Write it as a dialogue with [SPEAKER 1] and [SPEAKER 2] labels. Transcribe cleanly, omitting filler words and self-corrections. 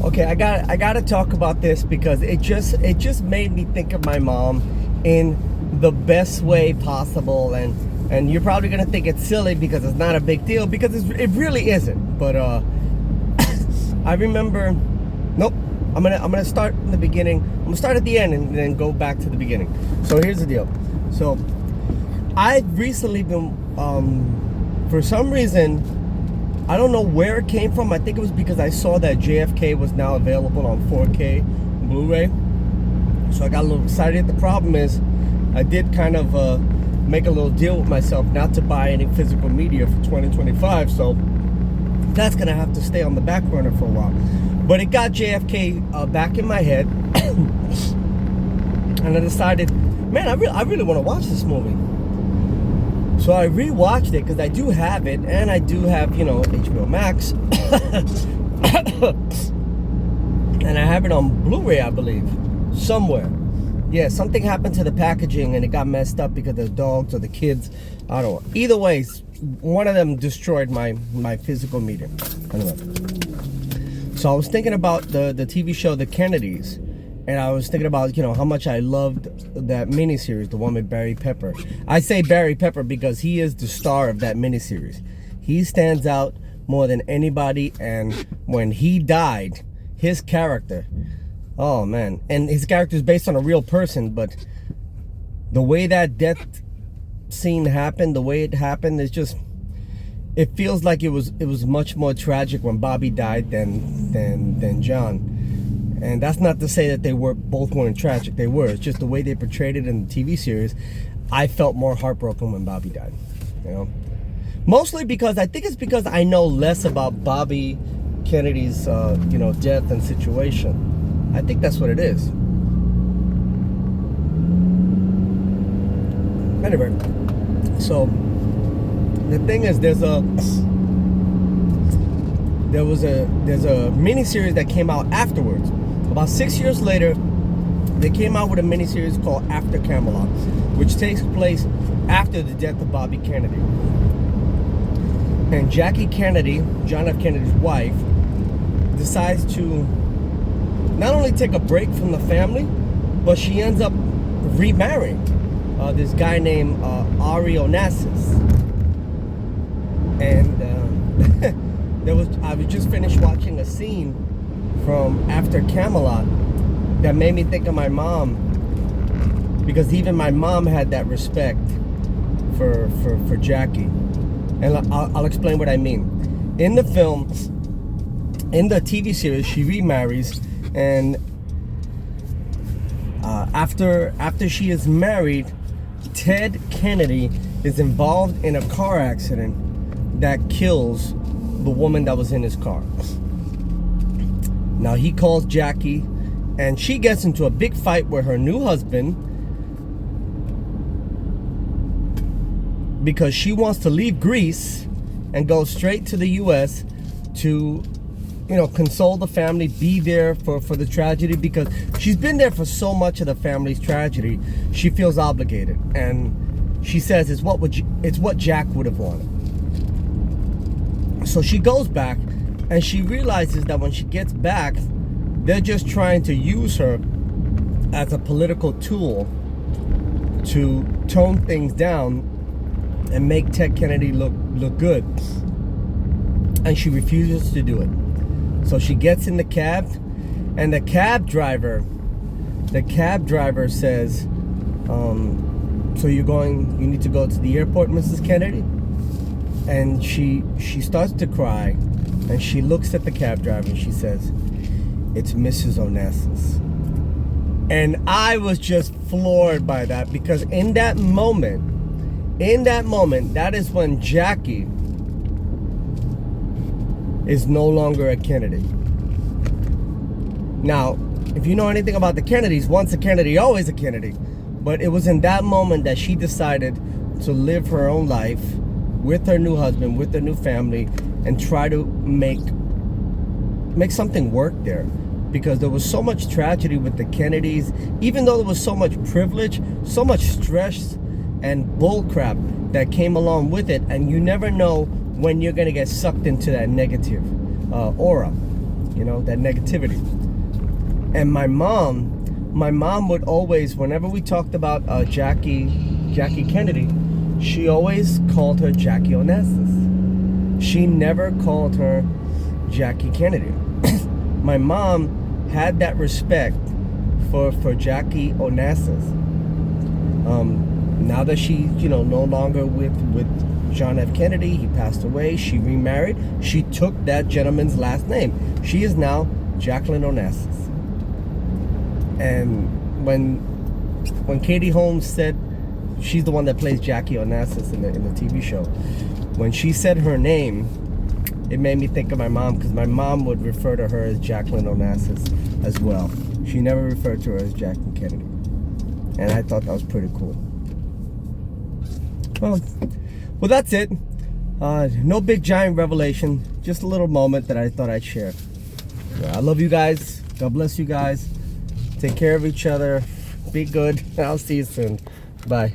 [SPEAKER 1] Okay, I got to talk about this because it just made me think of my mom in the best way possible, and you're probably gonna think it's silly because it's not a big deal, because it really isn't. But I remember. Nope. I'm gonna start in the beginning. I'm gonna start at the end and then go back to the beginning. So here's the deal. So I've recently been, for some reason, I don't know where it came from. I think it was because I saw that JFK was now available on 4K Blu-ray. So I got a little excited. The problem is, I did kind of make a little deal with myself not to buy any physical media for 2025. So that's gonna have to stay on the back burner for a while. But it got JFK back in my head, and I decided, man, I really want to watch this movie. So I rewatched it because I do have it, and I do have, HBO Max, and I have it on Blu-ray, I believe, somewhere. Yeah, something happened to the packaging, and it got messed up because of the dogs or the kids. I don't know. Either way, one of them destroyed my physical media. Anyway. So I was thinking about the TV show The Kennedys, and I was thinking about, how much I loved that miniseries, the one with Barry Pepper. I say Barry Pepper because he is the star of that miniseries. He stands out more than anybody, and when he died, his character, oh man, and his character is based on a real person, but the way that death scene happened, the way it happened, is just, it feels like it was much more tragic when Bobby died than John. And that's not to say that they both weren't tragic. They were. It's just the way they portrayed it in the TV series. I felt more heartbroken when Bobby died. Mostly because I think it's because I know less about Bobby Kennedy's death and situation. I think that's what it is. Anyway, so the thing is, there's a miniseries that came out afterwards. About 6 years later, they came out with a miniseries called After Camelot, which takes place after the death of Bobby Kennedy. And Jackie Kennedy, John F. Kennedy's wife, decides to not only take a break from the family, but she ends up remarrying this guy named Ari Onassis. And I was just finished watching a scene from After Camelot that made me think of my mom, because even my mom had that respect for Jackie. And I'll explain what I mean. In the film, in the TV series, she remarries, and after she is married, Ted Kennedy is involved in a car accident that kills the woman that was in his car. Now he calls Jackie, and she gets into a big fight with her new husband because she wants to leave Greece and go straight to the US to, console the family, be there for the tragedy, because she's been there for so much of the family's tragedy. She feels obligated, and she says it's what Jack would have wanted. So she goes back, and she realizes that when she gets back, they're just trying to use her as a political tool to tone things down and make Ted Kennedy look good. And she refuses to do it. So she gets in the cab, and the cab driver says, so you need to go to the airport, Mrs. Kennedy? And she starts to cry, and she looks at the cab driver and she says, "It's Mrs. Onassis." And I was just floored by that, because in that moment, that is when Jackie is no longer a Kennedy. Now, if you know anything about the Kennedys, once a Kennedy, always a Kennedy. But it was in that moment that she decided to live her own life with her new husband, with her new family, and try to make something work there. Because there was so much tragedy with the Kennedys, even though there was so much privilege, so much stress and bullcrap that came along with it, and you never know when you're gonna get sucked into that negative aura. you know, that negativity. And my mom would always, whenever we talked about Jackie Kennedy, she always called her Jackie Onassis. She never called her Jackie Kennedy. My mom had that respect for Jackie Onassis. Now that she, you know, no longer with John F. Kennedy, he passed away, she remarried, she took that gentleman's last name. She is now Jacqueline Onassis. And when Katie Holmes said, she's the one that plays Jackie Onassis in the TV show, when she said her name, it made me think of my mom, because my mom would refer to her as Jacqueline Onassis as well. She never referred to her as Jackie Kennedy. And I thought that was pretty cool. Well, that's it. No big giant revelation. Just a little moment that I thought I'd share. I love you guys. God bless you guys. Take care of each other. Be good. I'll see you soon. Bye.